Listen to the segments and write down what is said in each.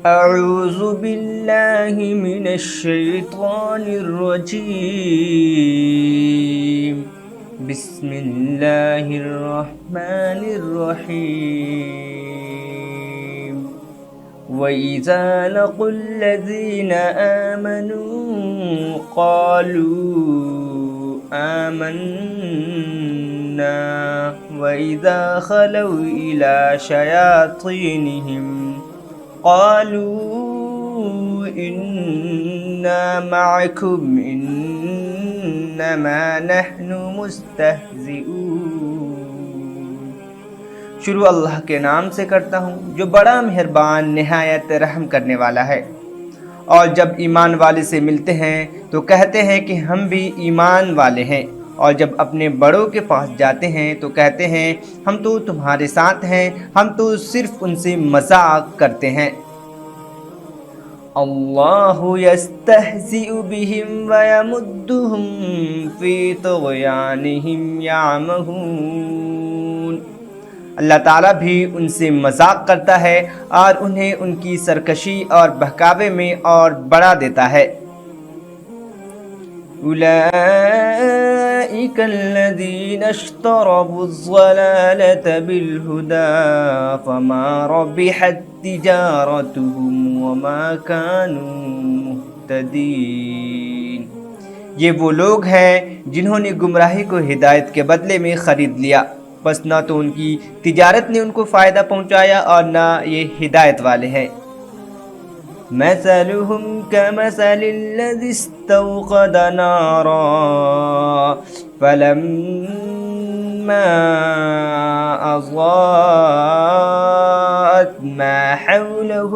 أعوذ بالله من الشيطان الرجيم بسم الله الرحمن الرحيم وإذا لقوا الذين آمنوا قالوا آمنا وإذا خلوا إلى شياطينهم قالوا إنا معكم إنما نحن مستهزئون۔ شروع اللہ کے نام سے کرتا ہوں جو بڑا مہربان نہایت رحم کرنے والا ہے۔ اور جب ایمان والے سے ملتے ہیں تو کہتے ہیں کہ ہم بھی ایمان والے ہیں، اور جب اپنے بڑوں کے پاس جاتے ہیں تو کہتے ہیں ہم تو تمہارے ساتھ ہیں، ہم تو صرف ان سے مذاق کرتے ہیں۔ اللہ یستہزئ بہم ویمدہم فی طغیانہم یعمہون۔ اللہ تعالیٰ بھی ان سے مذاق کرتا ہے اور انہیں ان کی سرکشی اور بہکاوے میں اور بڑھا دیتا ہے۔ أولئك الذين اشتروا الضلالة بالهدى فما ربحت تجارتهم وما كانوا مهتدين۔ یہ وہ لوگ ہیں جنہوں نے گمراہی کو ہدایت کے بدلے میں خرید لیا، بس نہ تو ان کی تجارت نے ان کو فائدہ پہنچایا اور نہ یہ ہدایت والے ہیں۔ مثلهم كمثل الذي استوقد نارا فلما أضاءت ما حوله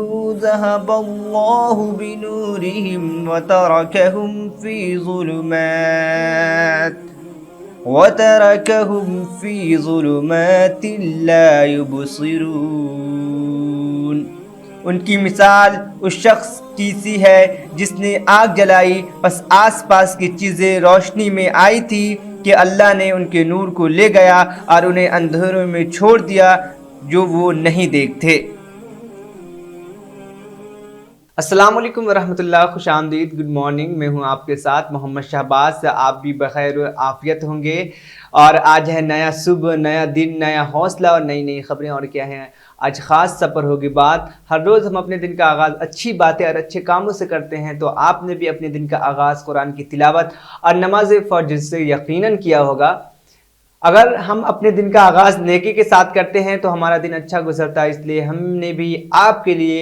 ذهب الله بنورهم وتركهم في ظلمات لا يبصرون۔ ان کی مثال اس شخص کی سی ہے جس نے آگ جلائی، پس آس پاس کی چیزیں روشنی میں آئی تھی کہ اللہ نے ان کے نور کو لے گیا اور انہیں اندھیروں میں چھوڑ دیا جو وہ نہیں دیکھتے۔ السلام علیکم ورحمۃ اللہ، خوش آمدید، گڈ مارننگ۔ میں ہوں آپ کے ساتھ محمد شہباز۔ آپ بھی بخیر و عافیت ہوں گے، اور آج ہے نیا صبح، نیا دن، نیا حوصلہ اور نئی خبریں۔ اور کیا ہیں، آج خاص سفر ہوگی بات۔ ہر روز ہم اپنے دن کا آغاز اچھی باتیں اور اچھے کاموں سے کرتے ہیں، تو آپ نے بھی اپنے دن کا آغاز قرآن کی تلاوت اور نماز فجر سے یقیناً کیا ہوگا۔ اگر ہم اپنے دن کا آغاز نیکی کے ساتھ کرتے ہیں تو ہمارا دن اچھا گزرتا ہے، اس لیے ہم نے بھی آپ کے لیے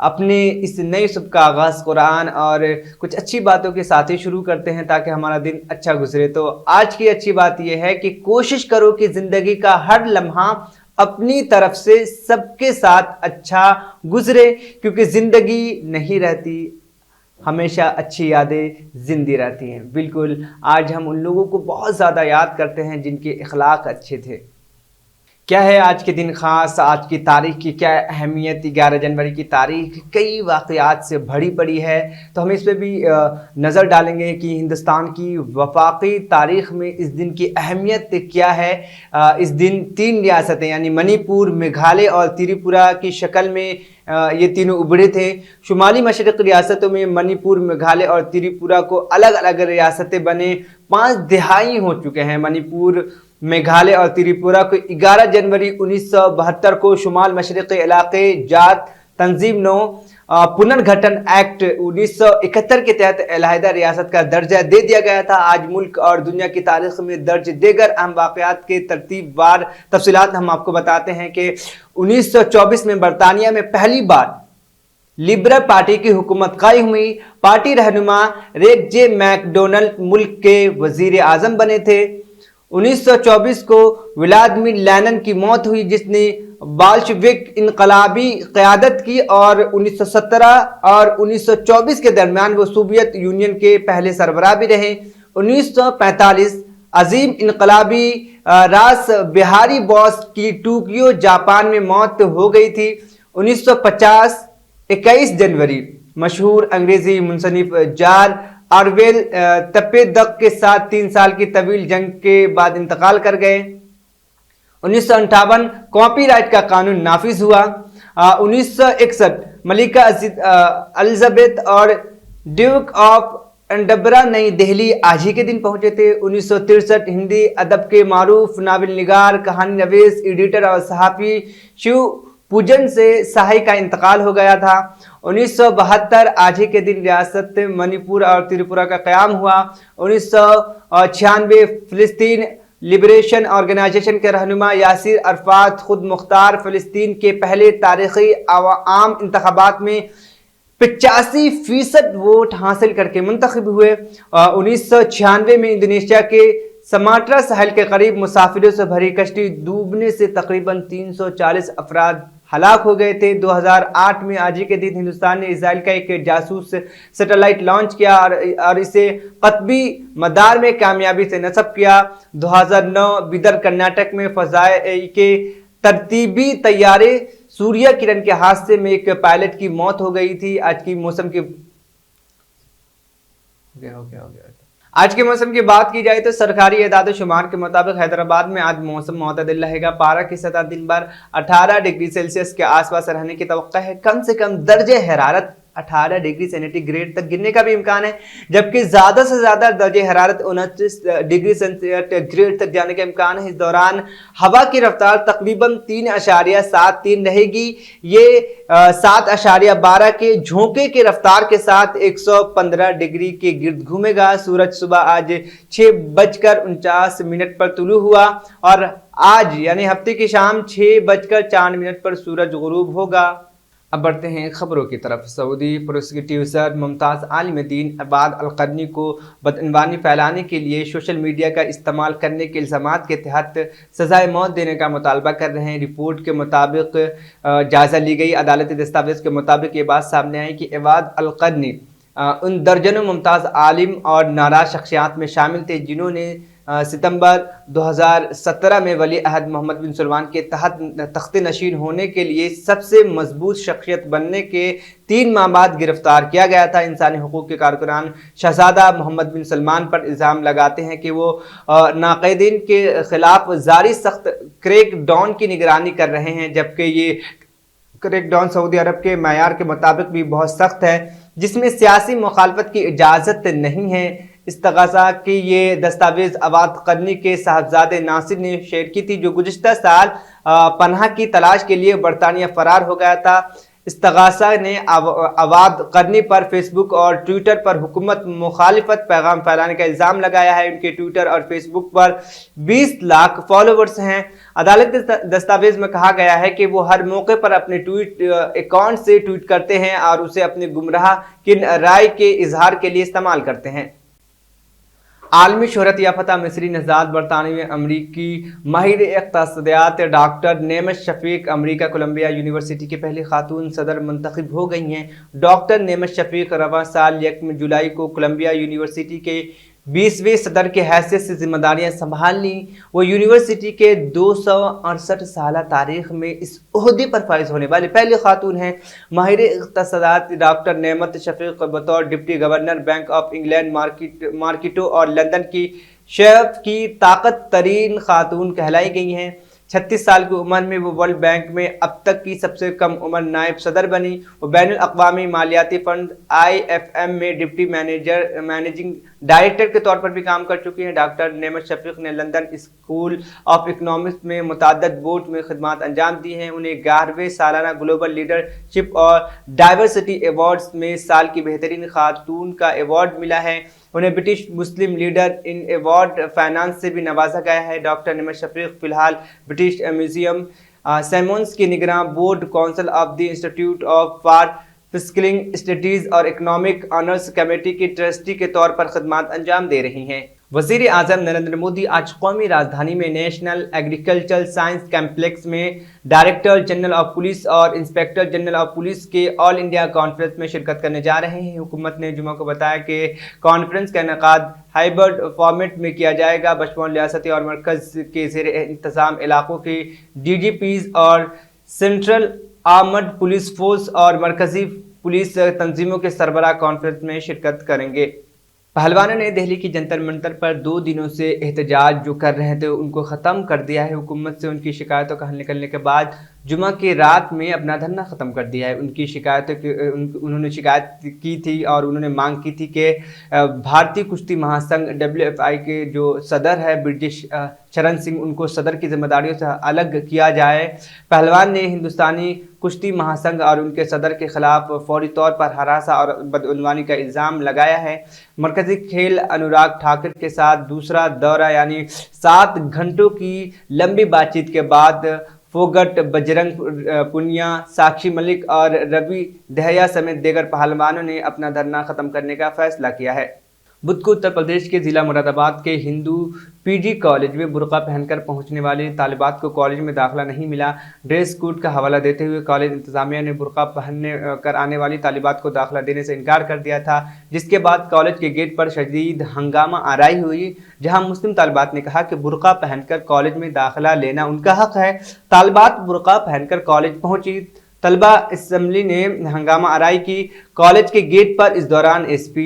اپنے اس نئے صبح کا آغاز قرآن اور کچھ اچھی باتوں کے ساتھ ہی شروع کرتے ہیں تاکہ ہمارا دن اچھا گزرے۔ تو آج کی اچھی بات یہ ہے کہ کوشش کرو کہ زندگی کا ہر لمحہ اپنی طرف سے سب کے ساتھ اچھا گزرے، کیونکہ زندگی نہیں رہتی، ہمیشہ اچھی یادیں زندہ رہتی ہیں۔ بالکل، آج ہم ان لوگوں کو بہت زیادہ یاد کرتے ہیں جن کے اخلاق اچھے تھے۔ کیا ہے آج کے دن خاص، آج کی تاریخ کی کیا اہمیت؟ 11 جنوری کی تاریخ کئی واقعات سے بھری پڑی ہے، تو ہم اس پہ بھی نظر ڈالیں گے کہ ہندوستان کی وفاقی تاریخ میں اس دن کی اہمیت کیا ہے۔ اس دن 3 ریاستیں یعنی منی پور، میگھالیہ اور تریپورہ کی شکل میں یہ تینوں ابھرے تھے۔ شمالی مشرق ریاستوں میں منی پور، میگھالیہ اور تریپورہ کو الگ الگ ریاستیں بنے 5 دہائی ہو چکے ہیں۔ منی پور، میگھالیہ اور تریپورہ کو 11 جنوری 1972 کو شمال مشرقی علاقے جات تنظیم نو پنرگھٹن ایکٹ 1971 کے تحت علیحدہ ریاست کا درجہ دے دیا گیا تھا۔ آج ملک اور دنیا کی تاریخ میں درج دیگر اہم واقعات کے ترتیب وار تفصیلات ہم آپ کو بتاتے ہیں کہ 1924 میں برطانیہ میں پہلی بار لبرل پارٹی کی حکومت قائم ہوئی۔ پارٹی رہنما ریگ جے میک ڈونلڈ ملک کے وزیر اعظم بنے تھے۔ 1924 کو ولادیمیر لینن کی موت ہوئی جس نے بالشویک انقلابی قیادت کی، اور 1917 اور 1924 کے درمیان وہ سوویت یونین کے پہلے سربراہ بھی رہے۔ 1945 عظیم انقلابی راس بہاری بوس کی ٹوکیو جاپان میں موت ہو گئی تھی۔ 1950 21 جنوری مشہور انگریزی مصنف جارج آرویل تپے-دق کے ساتھ 3 سال کی طویل جنگ کے بعد انتقال کر گئے۔ 1958 کاپی رائٹ کا قانون نافذ ہوا۔ 1961 मलिका एलिजाबेथ और ड्यूक ऑफ एडिनबरा नई दिल्ली आज ही के दिन पहुंचे थे। 1963 हिंदी अदब के मारूफ नावल निगार, कहानी नवीस, एडिटर और सहाफ़ी शिव पूजन से शाही का इंतकाल हो गया था। 1972 आज ही के दिन रियासत मणिपुर और त्रिपुरा का क़याम हुआ। 1996 फ़िलिस्तीन लिबरेशन ऑर्गेनाइजेशन के रहनुमा यासिर अरफात खुद मुख्तार फ़िलिस्तीन के पहले तारीख़ी आम इंतख़ाबात में 85% वोट हासिल करके मुंतखब हुए। 1996 में इंडोनेशिया के समाट्रा साहिल के करीब मुसाफिरों से भरी कश्ती डूबने से तकरीबन 340 अफराद हलाक हो गए थे। 2008 में आज ही के दिन हिंदुस्तान ने इजराइल का एक जासूस सैटेलाइट लॉन्च किया और इसे कतबी मदार में कामयाबी से नस्ब किया। 2009 बिदर कर्नाटक में फ़ज़ाई के तरतीबी तैयारे सूर्य किरण के हादसे में एक पायलट की मौत हो गई थी। आज की मौसम की आज के मौसम की बात की जाए तो सरकारी एदाद शुमार के मुताबिक हैदराबाद में आज मौसम मुतदिल रहेगा। पारा की सतह दिन भर 18 डिग्री सेल्सियस के आसपास रहने की तवक्का है। कम से कम दर्जे हरारत 18 डिग्री सेंटीग्रेड तक गिरने का भी इम्कान है, जबकि ज्यादा से ज्यादा दर्जे हरारत 29 डिग्री सेंटीग्रेड तक जाने का इम्कान है। इस दौरान हवा की रफ्तार तकरीबन 3.73 रहेगी। ये 7.12 के झोंके की रफ्तार के साथ 115 डिग्री के गिर्द घूमेगा। सूरज सुबह आज 6:49 पर तुलू हुआ और आज यानी हफ्ते की शाम 6:04 पर सूरज गुरूब होगा। अब बढ़ते हैं खबरों की तरफ। सऊदी प्रोसिक्यूटिव सर मुमताज़ आलिम दीन अबाद अल-क़र्नी को बदअनवानी फैलाने के लिए सोशल मीडिया का इस्तेमाल करने के इल्ज़ामात के तहत सज़ाए मौत देने का मुतालबा कर रहे हैं। रिपोर्ट के मुताबिक जायज़ा ली गई अदालती दस्तावेज़ के मुताबिक ये बात सामने आई कि अबाद अल-क़र्नी उन दर्जनों मुमताज़ आलिम और नाराज़ शख्सियात में शामिल थे जिन्होंने सितंबर 2017 में वली अहद मोहम्मद बिन सलमान के तहत तख्ते नशीन होने के लिए सबसे मजबूत शख्सियत बनने के 3 माह बाद गिरफ्तार किया गया था। इंसानी हुकूक के कारकुनान शहजादा मोहम्मद बिन सलमान पर इल्ज़ाम लगाते हैं कि वो नाक़दीन के खिलाफ जारी सख्त क्रैक डाउन की निगरानी कर रहे हैं, जबकि ये क्रैक डाउन सऊदी अरब के मयार के मुताबिक भी बहुत सख्त है, जिसमें सियासी मुखालफत की इजाज़त नहीं है। इस्तग़ासा की ये दस्तावेज़ अबाद क़र्नी के साहबजादे नासिर ने शेयर की थी, जो गुज़िश्ता साल पनाह की तलाश के लिए बरतानिया फ़रार हो गया था। इस्तग़ासा ने अबाद क़र्नी पर फेसबुक और ट्विटर पर हुकूमत मुखालिफत पैगाम फैलाने का इल्ज़ाम लगाया है। उनके ट्विटर और फेसबुक पर 20 लाख फॉलोवर्स हैं। अदालत के दस्तावेज में कहा गया है कि वो हर मौके पर अपने ट्वीट अकाउंट से ट्वीट करते हैं और उसे अपने गुमराह किन राय के इजहार के लिए इस्तेमाल करते हैं। आलमी शोहरत याफ्ता मिस्री नजात बरतानवी अमरीकी माहिर इक़्तिसादियात डॉक्टर नेमत शफीक अमरीका कोलंबिया यूनिवर्सिटी की पहली खातून सदर मुंतखब हो गई हैं। डॉक्टर नेमत शफीक रवां साल 1 जुलाई को कोलंबिया यूनिवर्सिटी के 20वें सदर के हैसियत से जिम्मेदारियां संभाल ली। वो यूनिवर्सिटी के 268 साल तारीख में इस ओहदे पर फाइज होने वाली पहली खातून हैं। माहिर इक़्तिसादात डॉक्टर नेमत शफीक बतौर deputy governor bank of England मार्केटों और लंदन की शेफ की ताकत तरीन खातून कहलाई गई हैं। 36 साल की उम्र में वो वर्ल्ड बैंक में अब तक की सबसे कम उम्र नायब सदर बनी। वो बैनुल अक़वामी मालियाती फंड IFM में डिप्टी मैनेजिंग डायरेक्टर के तौर पर भी काम कर चुकी हैं। डॉक्टर नेमत शफीक ने लंदन स्कूल ऑफ इकोनॉमिक्स में मुताद्दद बोर्ड में खिदमत अंजाम दी हैं। उन्हें 11वें सालाना ग्लोबल लीडरशिप और डाइवर्सिटी अवार्ड्स में साल की बेहतरीन खातून का अवार्ड मिला है। उन्हें British Muslim leader in award finance से भी नवाजा गया है। डॉक्टर नेमत शफीक फिलहाल ब्रिटिश म्यूजियम सैमोन्स की निगरान board, council of the institute of for fiscal studies और इकोनॉमिक ऑनर्स कमेटी की ट्रस्टी के तौर पर खिदमत अंजाम दे रही हैं। वज़ीर आज़म नरेंद्र मोदी आज कौमी राजधानी में नेशनल एग्रीकल्चरल साइंस कम्प्लेक्स में डायरेक्टर जनरल ऑफ पुलिस और इंस्पेक्टर जनरल ऑफ पुलिस के ऑल इंडिया कॉन्फ्रेंस में शिरकत करने जा रहे हैं। हुकूमत ने जुमा को बताया कि कॉन्फ्रेंस का इनेकाद हाइब्रिड फॉर्मेट में किया जाएगा। बशमूल रियासती और मरकज़ के ज़ेर इंतज़ाम इलाकों के DGPs और सेंट्रल आर्मड पुलिस फोर्स और मरकज़ी पुलिस तंजीमों के सरबराह कॉन्फ्रेंस में शिरकत करेंगे। पहलवानों ने दिल्ली की जंतर मंतर पर 2 दिनों से एहतजाज जो कर रहे थे उनको ख़त्म कर दिया है। हुकूमत से उनकी शिकायतों का हल निकलने के बाद जुमा की रात में अपना धरना ख़त्म कर दिया है। उनकी शिकायतों की उन्होंने शिकायत की थी और उन्होंने मांग की थी कि भारतीय कुश्ती महासंघ WFI के जो सदर है ब्रिजेश शरण सिंह, उनको सदर की जिम्मेदारियों से अलग किया जाए। पहलवान ने हिंदुस्तानी कुश्ती महासंघ और उनके सदर के खिलाफ फौरी तौर पर हरासा और बदउनवानी का इल्ज़ाम लगाया है। मरकजी खेल अनुराग ठाकुर के साथ दूसरा दौरा यानी 7 घंटों की लंबी बातचीत के बाद फोगट, बजरंग पुनिया, साक्षी मलिक और रवि दहिया समेत दीगर पहलवानों ने अपना धरना खत्म करने का फैसला किया है। बुध को उत्तर प्रदेश के जिला मुरादाबाद के हिंदू PG कॉलेज में बुर्का पहनकर पहुंचने वाली तालिबात को कॉलेज में दाखिला नहीं मिला। ड्रेस कोड का हवाला देते हुए कॉलेज इंतजामिया ने बुर्का पहनने कर आने वाली तालिबात को दाखिला देने से इनकार कर दिया था, जिसके बाद कॉलेज के गेट पर शदीद हंगामा आराई हुई, जहां मुस्लिम तालिबात ने कहा कि बुर्का पहनकर कॉलेज में दाखिला लेना उनका हक है। तालिबात बुर्का पहनकर कॉलेज पहुंची। तलबा असेंबली ने हंगामा आराई की कॉलेज के गेट पर। इस दौरान SP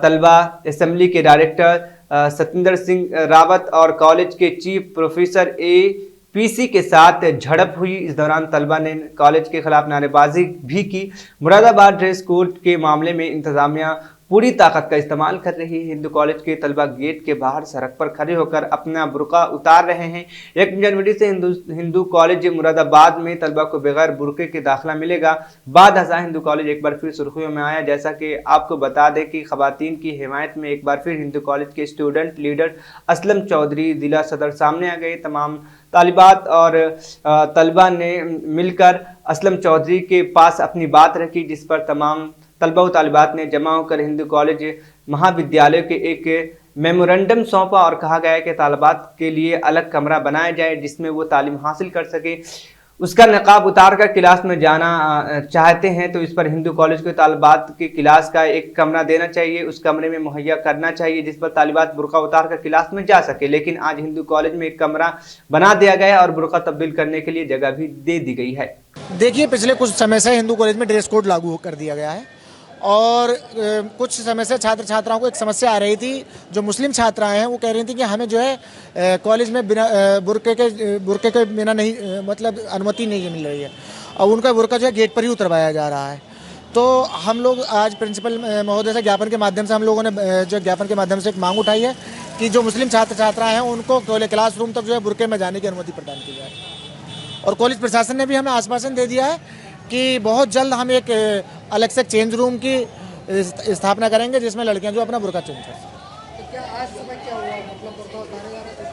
तलबा असेंबली के डायरेक्टर सतिंदर सिंह रावत और कॉलेज के चीफ प्रोफेसर APC के साथ झड़प हुई। इस दौरान तलबा ने कॉलेज के खिलाफ नारेबाजी भी की। मुरादाबाद ड्रेस कोड के मामले में इंतजामिया पूरी ताकत का इस्तेमाल कर रही है। हिंदू कॉलेज के तलबा गेट के बाहर सड़क पर खड़े होकर अपना बुर्का उतार रहे हैं। 1 जनवरी से हिंदू कॉलेज मुरादाबाद में तलबा को बगैर बुर्के के दाखिला मिलेगा। बाद हज़ार हिंदू कॉलेज एक बार फिर सुर्खियों में आया। जैसा कि आपको बता दें कि खवातीन की हिमायत में एक बार फिर हिंदू कॉलेज के स्टूडेंट लीडर असलम चौधरी जिला सदर सामने आ गए। तमाम तालिबात और तलबा ने मिलकर असलम चौधरी के पास अपनी बात रखी, जिस पर तमाम तलबा व तालिबात ने जमा होकर हिंदू कॉलेज महाविद्यालय के एक मेमोरेंडम सौंपा और कहा गया है कि तालिबात के लिए अलग कमरा बनाया जाए जिसमें वो तालीम हासिल कर सके। उसका नकाब उतार कर क्लास में जाना चाहते हैं तो इस पर हिंदू कॉलेज को तालिबात की क्लास का एक कमरा देना चाहिए, उस कमरे में मुहैया करना चाहिए जिस पर तालिबात बुर्का उतार कर क्लास में जा सके। लेकिन आज हिंदू कॉलेज में एक कमरा बना दिया गया और बुर्का तब्दील करने के लिए जगह भी दे दी गई है। देखिए, पिछले कुछ समय से हिंदू कॉलेज में ड्रेस कोड लागू कर दिया गया है और कुछ समय से छात्र छात्राओं को एक समस्या आ रही थी। जो मुस्लिम छात्राएं हैं वो कह रही थी कि हमें जो है कॉलेज में बिना बुर्के के बिना नहीं मतलब अनुमति नहीं मिल रही है और उनका बुर्का जो है गेट पर ही उतरवाया जा रहा है। तो हम लोग आज प्रिंसिपल महोदय से ज्ञापन के माध्यम से हम लोगों ने जो ज्ञापन के माध्यम से एक मांग उठाई है कि जो मुस्लिम छात्र छात्राएँ हैं उनको क्लास रूम तक जो है बुर्के में जाने की अनुमति प्रदान की जाए। और कॉलेज प्रशासन ने भी हमें आश्वासन दे दिया है कि बहुत जल्द हम एक अलग से चेंज रूम की स्थापना करेंगे जिसमें लड़कियां जो अपना बुर्का चेंज कर सकें। क्या आज सुबह क्या हुआ, मतलब बुर्का उतारे जा रहे थे?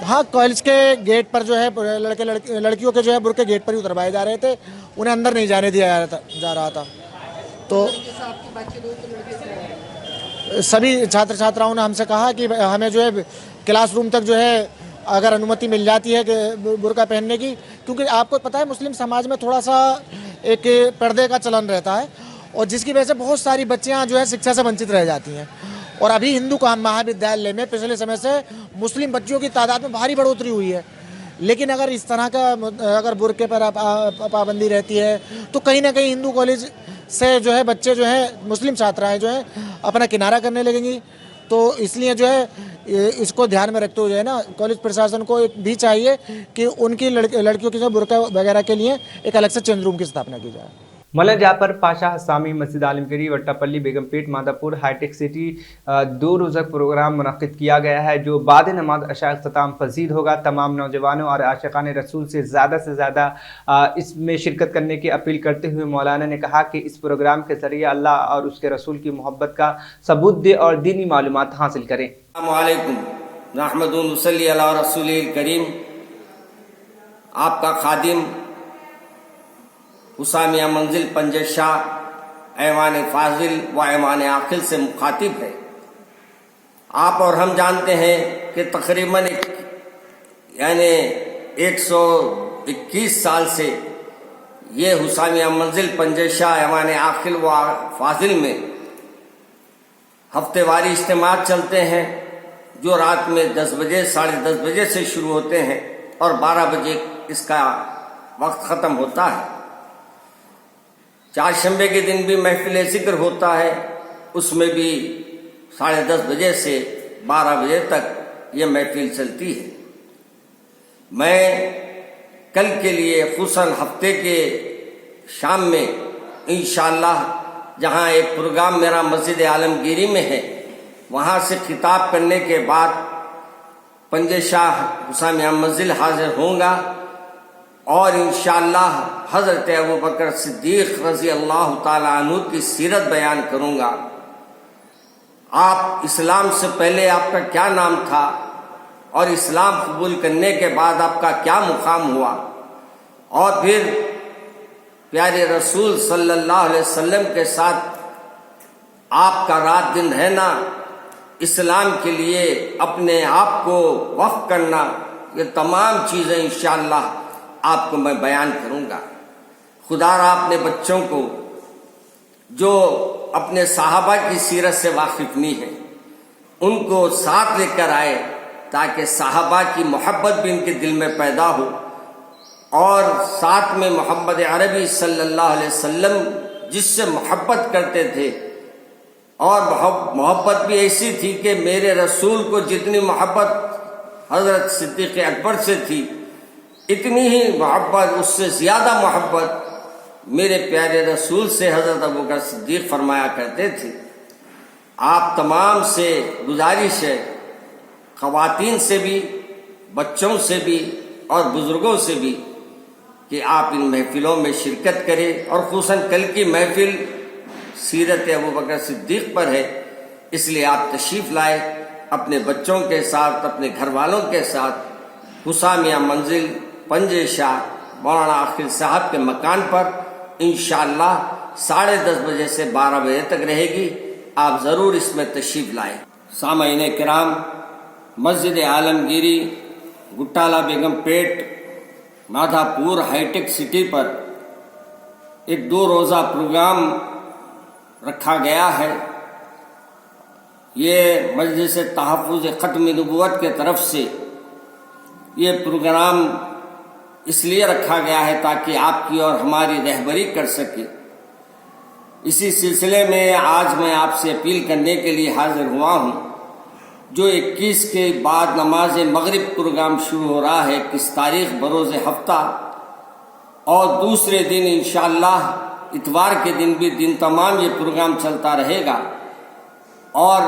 हाँ, कॉलेज के गेट पर जो है लड़कियों के जो है बुर्के गेट पर ही उतरवाए जा रहे थे, उन्हें अंदर नहीं जाने दिया जा रहा था। तो आपकी बातचीत हुई तो लड़के सभी छात्र छात्राओं ने हमसे कहा कि हमें जो है क्लास रूम तक जो है अगर अनुमति मिल जाती है कि बुर्का पहनने की, क्योंकि आपको पता है मुस्लिम समाज में थोड़ा सा एक पर्दे का चलन रहता है और जिसकी वजह से बहुत सारी बच्चियां जो है शिक्षा से वंचित रह जाती हैं। और अभी हिंदू महाविद्यालय में पिछले समय से मुस्लिम बच्चियों की तादाद में भारी बढ़ोतरी हुई है। लेकिन अगर इस तरह का अगर बुर्के पर पाबंदी रहती है तो कहीं ना कहीं हिंदू कॉलेज से जो है बच्चे जो है मुस्लिम छात्राएँ जो है अपना किनारा करने लगेंगी। तो इसलिए जो है इसको ध्यान में रखते हुए जो है ना कॉलेज प्रशासन को भी चाहिए कि उनकी लड़कियों की जो बुर्का वगैरह के लिए एक अलग से चेंज रूम की स्थापना की जाए। मौलाना जाफर पाशा हसामी मस्जिद आलमगीरी वट्टापल्ली बेगमपेट मादापुर हाईटेक सिटी 2 रोज़ा प्रोग्राम मुनक़्क़िद किया गया है जो बाद नमाज अशा इख्तिताम पजीर होगा। तमाम नौजवानों और आशिक़ान रसूल से ज़्यादा इसमें शिरकत करने की अपील करते हुए मौलाना ने कहा कि इस प्रोग्राम के ज़रिए अल्लाह और उसके रसूल की मोहब्बत का सबूत दे और दीनी मालूमात हासिल करें। आपका खादिम हुसामिया मंजिल पंजर शाह ऐवान फाजिल व ऐवान आखिल से मुखातिब है। आप और हम जानते हैं कि तकरीबन 121 साल से ये हुसामिया मंजिल पंजर शाह ऐवान आखिल व फाजिल में हफ्तेवारी इज्तिमात चलते हैं जो रात में 10 बजे 10:30 बजे से शुरू होते हैं और 12 बजे इसका वक्त ख़त्म होता है। चारशंबे के दिन भी महफिल ज़िक्र होता है, उसमें भी 10:30 बजे से 12 बजे तक ये महफिल चलती है। मैं कल के लिए खुसूसन हफ्ते के शाम में इंशाअल्लाह जहाँ एक प्रोग्राम मेरा मस्जिद आलमगीरी में है, वहाँ से खिताब करने के बाद पंजे शाह हुसैन मंजिल हाजिर होऊंगा और इंशाअल्लाह हज़रत अबू बकर सिद्दीक़ रज़ी अल्लाह ताला अन्हु की सीरत बयान करूँगा। आप इस्लाम से पहले आपका क्या नाम था और इस्लाम कबूल करने के बाद आपका क्या मुकाम हुआ, और फिर प्यारे रसूल सल्लल्लाहु अलैहि वसल्लम के साथ आपका रात दिन रहना, इस्लाम के लिए अपने आप को वक्फ करना, ये तमाम चीज़ें इंशाअल्लाह आपको मैं बयान करूँगा। खुदारा अपने बच्चों को जो अपने साहबा की सीरत से वाकिफ नहीं है, उनको साथ लेकर आए ताकि साहबा की मोहब्बत भी इनके दिल में पैदा हो, और साथ में मोहम्मद अरबी सल्लल्लाहु अलैहि वसल्लम जिससे मोहब्बत करते थे, और मोहब्बत भी ऐसी थी कि मेरे रसूल को जितनी मोहब्बत हज़रत सिद्दीक़ अकबर से थी, इतनी ही मोहब्बत, उससे ज़्यादा मोहब्बत मेरे प्यारे रसूल से हज़रत अबू बकर सिद्दीक़ फरमाया करते थे। आप तमाम से गुजारिश है, ख़वातीन से भी, बच्चों से भी और बुज़ुर्गों से भी, कि आप इन महफिलों में शिरकत करें, और खुसूसन कल की महफिल सीरत अबू बकर सिद्दीक़ पर है, इसलिए आप तशरीफ़ लाए अपने बच्चों के साथ, अपने घर वालों के साथ। हुसामिया मंजिल पंजे शाह मौलाना आखिल साहब के मकान पर इंशाअल्लाह 10:30 बजे से 12 बजे तक रहेगी। आप ज़रूर इसमें तशरीफ़ लाएँ। सामईन किराम, मस्जिद आलमगीरी गुट्टाला बेगम पेट माधापुर हाईटेक सिटी पर एक 2 रोज़ा प्रोग्राम रखा गया है। ये मजलिस तहफ़्फ़ुज़ ख़त्म नबुव्वत के तरफ से ये प्रोग्राम इसलिए रखा गया है ताकि आपकी और हमारी रहबरी कर सके। इसी सिलसिले में आज मैं आपसे अपील करने के लिए हाजिर हुआ हूँ। जो 21 के बाद नमाज मगरिब प्रोग्राम शुरू हो रहा है, 21 तारीख बरोज़ हफ्ता, और दूसरे दिन इंशाअल्लाह इतवार के दिन भी दिन तमाम ये प्रोग्राम चलता रहेगा, और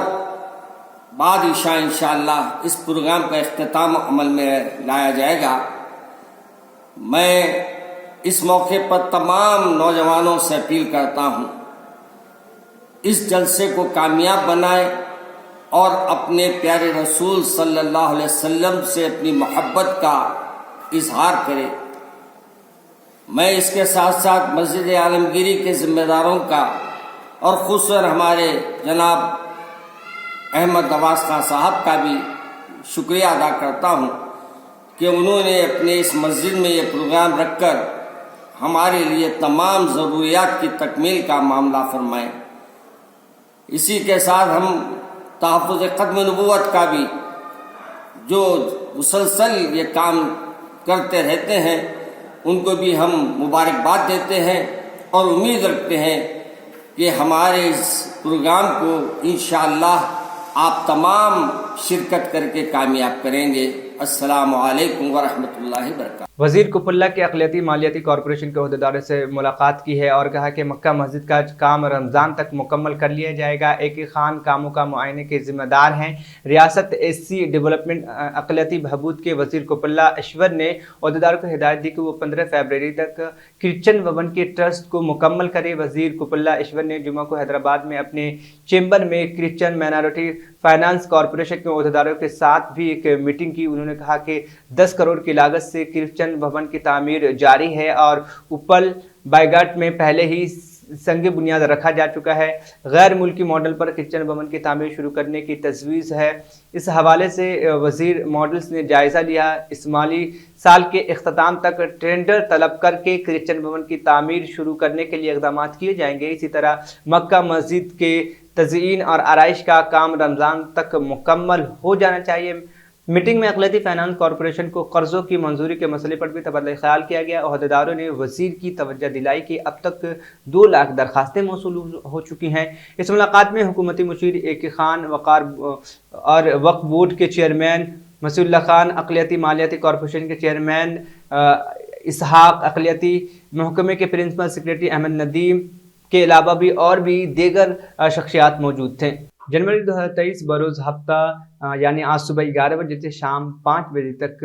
बाद इशा इंशाअल्लाह इस प्रोग्राम का इख्तिताम अमल में लाया जाएगा। मैं इस मौके पर तमाम नौजवानों से अपील करता हूँ, इस जलसे को कामयाब बनाए और अपने प्यारे रसूल सल्लल्लाहु अलैहि वसल्लम से अपनी मोहब्बत का इजहार करें। मैं इसके साथ साथ मस्जिद आलमगीरी के ज़िम्मेदारों का और खुसूसन हमारे जनाब अहमद नवाज़ खान साहब का भी शुक्रिया अदा करता हूँ कि उन्होंने अपने इस मस्जिद में ये प्रोग्राम रखकर हमारे लिए तमाम ज़रूरियात की तकमील का मामला फरमाएँ। इसी के साथ हम तहफ़्फ़ुज़ ख़त्म नबुव्वत का भी जो मुसलसल ये काम करते रहते हैं, उनको भी हम मुबारकबाद देते हैं और उम्मीद रखते हैं कि हमारे इस प्रोग्राम को इंशाअल्लाह आप तमाम शिरकत करके कामयाब करेंगे। अस्सलामु अलैकुम व रहमतुल्लाहि व बरकातहू। वज़ीर कुपल्ला के अक़लियती मालियाती कॉरपोरेशन के अहदेदारों से मुलाकात की है और कहा कि मक्का मस्जिद का काम रमज़ान तक मुकम्मल कर लिया जाएगा। एक ही खान कामों का मुआयने के ज़िम्मेदार हैं। रियासत एससी डेवलपमेंट अक़लियती बहबूद के वज़ीर कुपल्ला ईश्वर ने अहदेदारों को हिदायत दी कि वो 15 फरवरी तक क्रिश्चियन भवन के ट्रस्ट को मुकम्मल करे। वज़ीर कुपल्ला ईश्वर ने जुमा को हैदराबाद में अपने चैम्बर में क्रिश्चियन माइनॉरिटी फाइनेंस कॉरपोरेशन के अहदेदारों के साथ भी एक मीटिंग की। उन्होंने कहा कि 10 करोड़ की लागत से क्रिश्चियन भवन की तामीर जारी है और उपल बायघाट में पहले ही संग बुनियाद रखा जा चुका है। गैर मुल्की मॉडल पर क्रिश्चियन भवन की तामीर शुरू करने की तजवीज़ है। इस हवाले से वज़ीर मॉडल्स ने जायज़ा लिया। इस माली साल के इख्तिताम तक टेंडर तलब करके क्रिश्चियन भवन की तामीर शुरू करने के लिए इक़दाम किए जाएंगे। इसी तरह मक्का मस्जिद के तज़यीन और आराइश का काम रमज़ान तक मुकम्मल हो जाना चाहिए। मीटिंग में अक़लियती फाइनेंस कॉरपोरेशन को कर्ज़ों की मंजूरी के मसले पर भी तबादला ख्याल किया गया। अहदेदारों ने वज़ीर की तवज्जो दिलाई कि अब तक 2 लाख दरखास्तें मौसूल हो चुकी हैं। इस मुलाकात में हुकूमती मुशीर ए.के. खान, वक़ार और वक्फ बोर्ड के चेयरमैन मसीउल्लाह खान, अक़लियती मालियाती कॉरपोरेशन के चेयरमैन इसहाक, अक़लियती महकमे के प्रिंसिपल सेक्रेटरी अहमद नदीम के अलावा भी और भी दीगर शख्सियात मौजूद थे। जनवरी 2023 बरोज़ हफ्ता यानी आज सुबह 11 बजे से शाम 5 बजे तक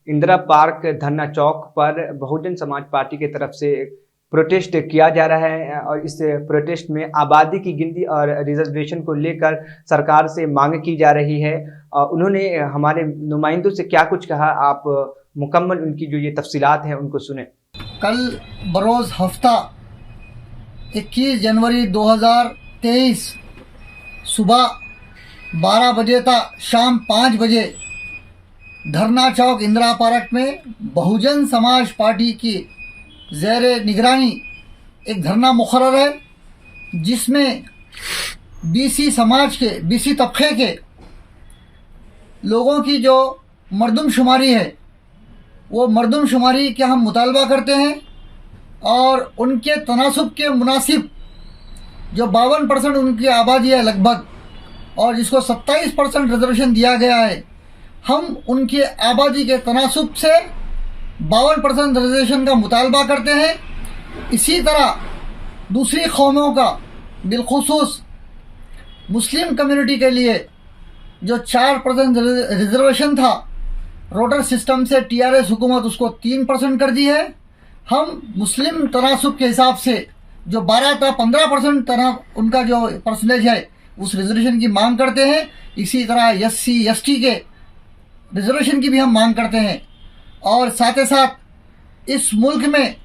इंदिरा पार्क धरना चौक पर बहुजन समाज पार्टी की तरफ से प्रोटेस्ट किया जा रहा है और इस प्रोटेस्ट में आबादी की गिनती और रिजर्वेशन को लेकर सरकार से मांग की जा रही है। उन्होंने हमारे नुमाइंदों से क्या कुछ कहा, आप मुकम्मल उनकी जो ये तफसीलात हैं उनको सुने। कल बरोज़ हफ्ता 21 जनवरी 2023 सुबह 12 बजे तक शाम 5 बजे धरना चौक इंदिरा पार्क में बहुजन समाज पार्टी की ज़ेरे निगरानी एक धरना मुकर्रर है, जिसमें बीसी समाज के, बीसी तबके के लोगों की जो मर्दमशुमारी है वो मर्दमशुमारी के हम मुतालबा करते हैं और उनके तनासुब के मुनासिब जो 52% उनकी आबादी है लगभग, और जिसको 27% रिजर्वेशन दिया गया है, हम उनकी आबादी के तनासुब से 52% रिजर्वेशन का मुतालबा करते हैं। इसी तरह दूसरी कौमों का, बिलखुसूस मुस्लिम कम्युनिटी के लिए जो 4% रिजर्वेशन था, रोटर सिस्टम से टीआरएस हुकूमत उसको 3% कर दी है। हम मुस्लिम तनासुब के हिसाब से जो 12 था 15% उनका जो परसेंटेज है उस रिजर्वेशन की मांग करते हैं। इसी तरह SC ST के रिजर्वेशन की भी हम मांग करते हैं। और साथ ही साथ इस मुल्क में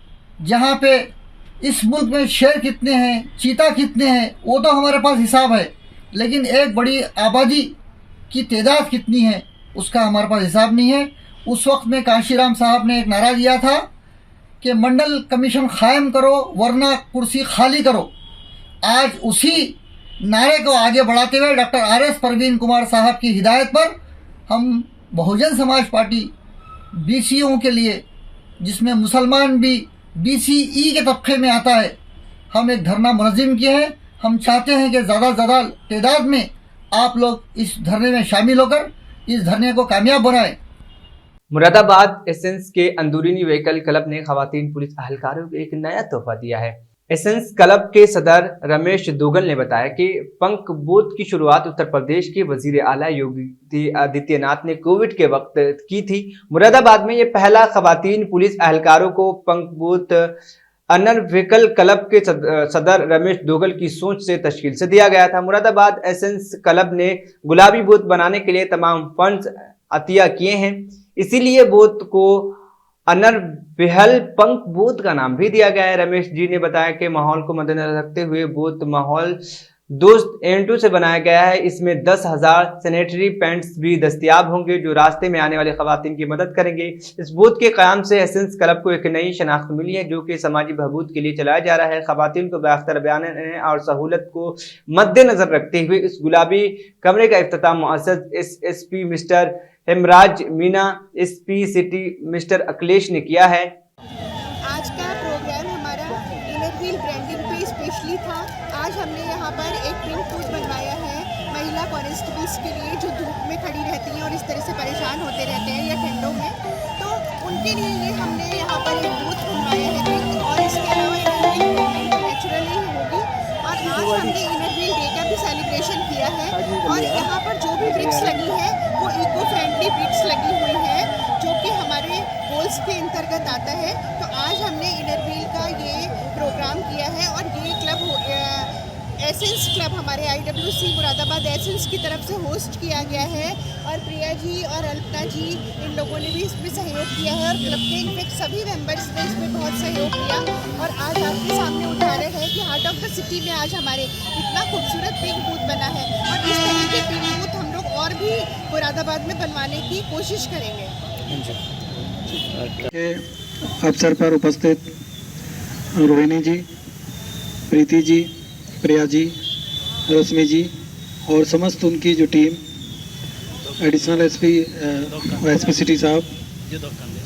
जहाँ पे इस मुल्क में शेर कितने हैं, चीता कितने हैं, वो तो हमारे पास हिसाब है, लेकिन एक बड़ी आबादी की तादाद कितनी है उसका हमारे पास हिसाब नहीं है। उस वक्त में काशीराम साहब ने एक नारा दिया था कि मंडल कमीशन कायम करो वरना कुर्सी खाली करो। आज उसी नारे को आगे बढ़ाते हुए डॉक्टर RS परवीन कुमार साहब की हिदायत पर हम बहुजन समाज पार्टी BCओं के लिए, जिसमें मुसलमान भी BCE के तबके में आता है, हम एक धरना मुनज़्ज़म किए हैं। हम चाहते हैं कि ज़्यादा से ज़्यादा तादाद में आप लोग इस धरने में शामिल होकर इस धरने को कामयाब बनाएं। मुरादाबाद एसेंस के अंदरूनी व्हीकल क्लब ने खवातीन पुलिस अहलकारों को एक नया तोहफा दिया है। एसेंस क्लब के सदर रमेश दोगल ने बताया कि पंख बूथ की शुरुआत उत्तर प्रदेश के वजीर आला योगी आदित्यनाथ ने कोविड के वक्त की थी। मुरादाबाद में ये पहला खवातीन पुलिस अहलकारों को पंख बूथ अनर व्हीकल क्लब के सदर रमेश दोगल की सोच से तश्कील से दिया गया था। मुरादाबाद एसेंस क्लब ने गुलाबी बूथ बनाने के लिए तमाम फंड्स अतिया किए हैं, इसीलिए बूथ को अनर बेहल पंख बूथ का नाम भी दिया गया है। रमेश जी ने बताया कि माहौल को मद्देनजर रखते हुए बूथ माहौल दोस्त N2 से बनाया गया है। इसमें 10,000 सैनिटरी पैंट्स भी दस्तियाब होंगे जो रास्ते में आने वाले खवातीन की मदद करेंगे। इस बूथ के क़याम से एसेंस क्लब को एक नई शनाख्त मिली है जो कि समाजी बहबूद के लिए चलाया जा रहा है। खवातीन को बेअख्तर बयान और सहूलत को मद्देनजर रखते हुए इस गुलाबी कमरे का इफ्तिताम मुअज़्ज़ज़ SSP mister Hemraj Meena, SP city mister Akhilesh ने किया है। आज का प्रोग्राम हमारा इनर व्हील ब्रांडिंग पे स्पेशली था। आज हमने यहाँ पर एक पिंक बूथ बनवाया है महिला कॉन्स्टेबल्स के लिए जो धूप में खड़ी रहती हैं और इस तरह से परेशान होते रहते हैं या ठंडों में, तो उनके लिए ये हमने यहाँ पर एक बूथ बनवाया है पिंक। और इसके अलावा नेचुरली होगी। और आज हमने इनर व्हील डे का भी सेलिब्रेशन किया है और यहाँ पर जो भी ब्रिक्स लगी है वो इको फ्रेंडली ब्रिक्स लगी हुई है जो कि हमारे गोल्स के अंतर्गत आता है। तो आज हमने इनर व्हील का ये प्रोग्राम किया है और ये क्लब एसेंस क्लब हमारे IWC मुरादाबाद एसेंस की तरफ से होस्ट किया गया है और प्रिया जी और अल्पना जी इन लोगों ने भी इसमें सहयोग किया है और क्लब के इनफेक्ट सभी मेंबर्स ने इसमें बहुत सहयोग किया। और आज आपके सामने उदाहरण है कि हार्ट ऑफ द सिटी में आज हमारे इतना खूबसूरत पिंक बूथ बना है और इस तरह के पिंक बूथ हम लोग और भी मुरादाबाद में बनवाने की कोशिश करेंगे। अवसर पर उपस्थित रोहिणी जी, प्रीति जी, प्रिया जी, रश्मि जी और समस्त उनकी जो टीम एडिशनल एसपी सिटी साहब,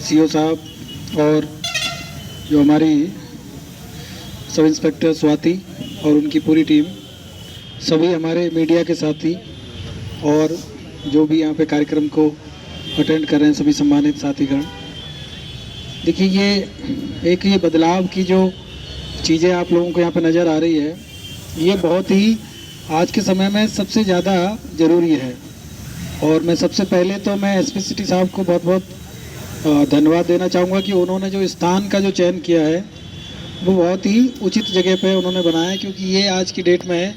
सीओ साहब और जो हमारी सब इंस्पेक्टर स्वाति और उनकी पूरी टीम, सभी हमारे मीडिया के साथी और जो भी यहाँ पे कार्यक्रम को अटेंड कर रहे हैं सभी सम्मानित साथीगण। देखिए ये बदलाव की जो चीज़ें आप लोगों को यहाँ पे नज़र आ रही है, ये बहुत ही आज के समय में सबसे ज़्यादा ज़रूरी है। और मैं सबसे पहले तो मैं एसपी सिटी साहब को बहुत बहुत धन्यवाद देना चाहूँगा कि उन्होंने जो स्थान का जो चयन किया है वो बहुत ही उचित जगह पे उन्होंने बनाया है, क्योंकि ये आज की डेट में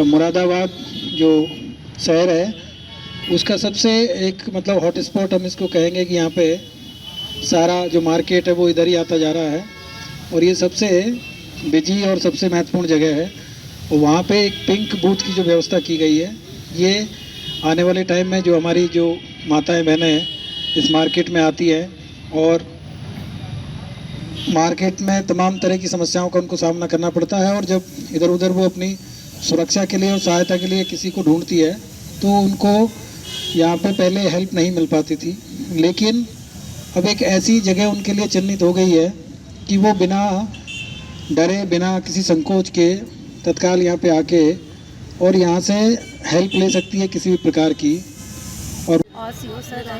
मुरादाबाद जो शहर है उसका सबसे एक मतलब हॉट स्पॉट हम इसको कहेंगे कि यहाँ पे सारा जो मार्केट है वो इधर ही आता जा रहा है और ये सबसे बिजी और सबसे महत्वपूर्ण जगह है। और वहाँ पे एक पिंक बूथ की जो व्यवस्था की गई है, ये आने वाले टाइम में जो हमारी जो माताएं बहनें इस मार्केट में आती हैं और मार्केट में तमाम तरह की समस्याओं का उनको सामना करना पड़ता है, और जब इधर उधर वो अपनी सुरक्षा के लिए और सहायता के लिए किसी को ढूंढती है तो उनको यहाँ पे पहले हेल्प नहीं मिल पाती थी, लेकिन अब एक ऐसी जगह उनके लिए चिन्हित हो गई है कि वो बिना डरे बिना किसी संकोच के तत्काल यहाँ पे आके और यहाँ से हेल्प ले सकती है किसी भी प्रकार की। और सीओ सर है,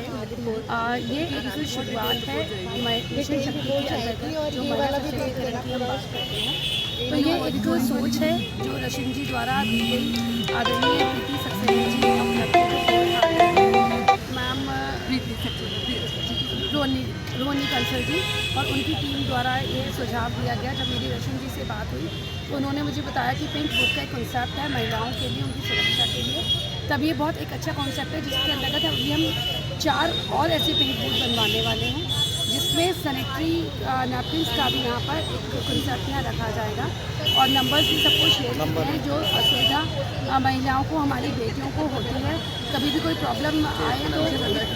ये एक जो शुरुआत है मिशन शक्ति के अंतर्गत जो महिला सशक्तिकरण की हम बात करते हैं, तो ये एक जो सोच है जो रशिम जी द्वारा दी गई, आदरणीय प्रीति सक्सेना जी, मैम रोहनी कंसल जी और उनकी टीम द्वारा ये सुझाव दिया गया। जब मेरी रशिम जी से बात हुई तो उन्होंने मुझे बताया कि पिंक बूथ का एक कॉन्सेप्ट है महिलाओं के लिए, उनकी सुरक्षा के लिए, तब ये बहुत एक अच्छा कॉन्सेप्ट है जिसके अंतर्गत अभी हम 4 और ऐसे पिंक बूथ बनवाने वाले हैं, जिसमें सैनिटरी नैपकिन्स का भी यहाँ पर एक कॉन्सेप्ट यहाँ रखा जाएगा और नंबर्स भी सबको शेयर करते हैं जो असुविधा महिलाओं को, हमारी बेटियों को होती है। कभी भी कोई प्रॉब्लम आए तो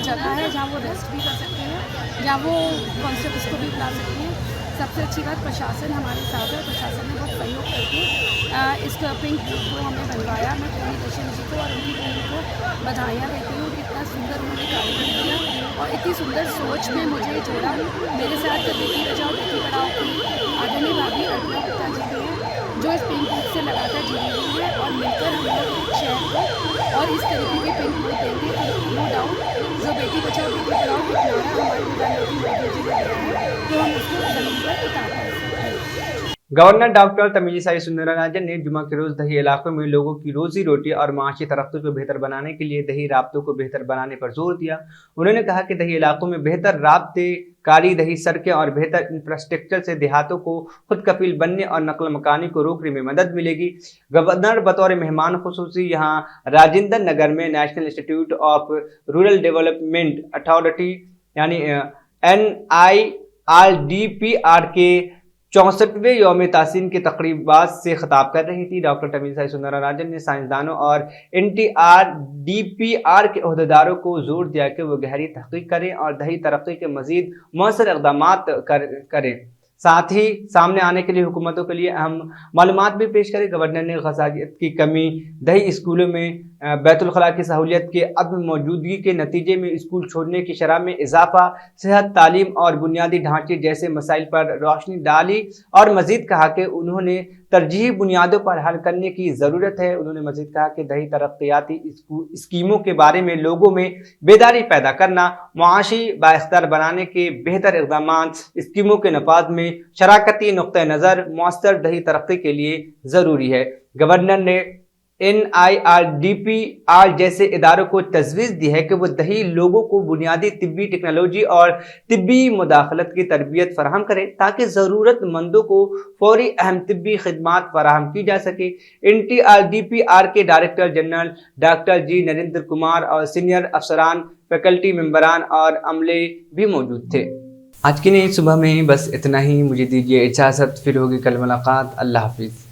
जगह है जहाँ वो रेस्ट भी कर सकते हैं, जहाँ वो कॉन्सेप्ट को भी बुला सकते हैं। सबसे अच्छी बात प्रशासन हमारे साथ है, प्रशासन ने बहुत सहयोग करके इस पिंक बूथ को हमें बनवाया। मैं पूरी रशिम जी को और उनकी टीम को बधाइयाँ देती हूँ कि इतना सुंदर उन्होंने कार्यक्रम किया और इतनी सुंदर सोच में मुझे जोड़ा। मेरे साथ बेटी बचाओ बेटी पढ़ाओ की आदरणीय भाभी अर्चना गुप्ता जी भी हैं जो इस पिंक बूथ से लगातार जुड़ी हुई है और मिलकर हम लोग शहर को और इस तरीके के पिंक बूथ देंगे। नो डाउट जो बेटी बचाओ बेटी पढ़ाओ की नारा हमारे प्रधानमंत्री मोदी जी ने दिया है तो हम उसको जमीन पर उतार पाएंगे। गवर्नर डॉक्टर तमिलिसाई सुंदरराजन ने जुमा के रोज दही इलाकों में लोगों की रोजी रोटी और माशी तरक्की को बेहतर बनाने के लिए दही राब्तों को बेहतर बनाने पर जोर दिया। उन्होंने कहा कि दही इलाकों में बेहतर राब्ते कारी, दही सड़कें और बेहतर इंफ्रास्ट्रक्चर से देहातों को खुद कफील बनने और नकल मकानी को रोकने में मदद मिलेगी। गवर्नर बतौर मेहमान खुसूसी यहाँ राजेंद्र नगर में national institute of rural development authority यानी NIRDPR के 64वें यौम तासीन के तकरीबात से खिताब कर रही थी। डॉक्टर तमिलिसाई सुंदरराजन ने साइंसदानों और NIRDPR के अहदेदारों को जोर दिया कि वो गहरी तहकीक करें और दही तरक्की के मजीद मौसर इक़दामात करें, साथ ही सामने आने के लिए हुकूमतों के लिए अहम मालूमात भी पेश करें। गवर्नर ने ग़ज़ाइयत की कमी, दही स्कूलों में बैतुल खला की सहूलियत के अदम मौजूदगी के नतीजे में स्कूल छोड़ने की शरह में इजाफा, सेहत, तालीम और बुनियादी ढांचे जैसे मसाइल पर रोशनी डाली और मजीद कहा कि उन्होंने तरजीही बुनियादों पर हल करने की ज़रूरत है। उन्होंने मजीद कहा कि दही तरक्याती स्कीमों के बारे में लोगों में बेदारी पैदा करना, मुआशी बाइख्तियार बनाने के बेहतर इक़दाम, स्कीमों के नफाज में शराकती नुक्ता नज़र मौसर दही तरक्की के लिए ज़रूरी है। गवर्नर ने NIRDPR जैसे इदारों को तजवीज़ दी है कि वो दही लोगों को बुनियादी तिब्बी टेक्नोलॉजी और तिब्बी मुदाखलत की तरबियत फराहम करें ताकि ज़रूरतमंदों को फौरी अहम तिब्बी खिदमात फराहम की जा सके। NIRDPR के डायरेक्टर जनरल डॉक्टर जी नरेंद्र कुमार और सीनियर अफसरान, फैकल्टी मेंबरान और अमले भी मौजूद थे। आज की नई सुबह में बस इतना ही। मुझे दीजिए इजाज़त, फिर होगी कल मुलाकात। अल्लाह हाफिज़।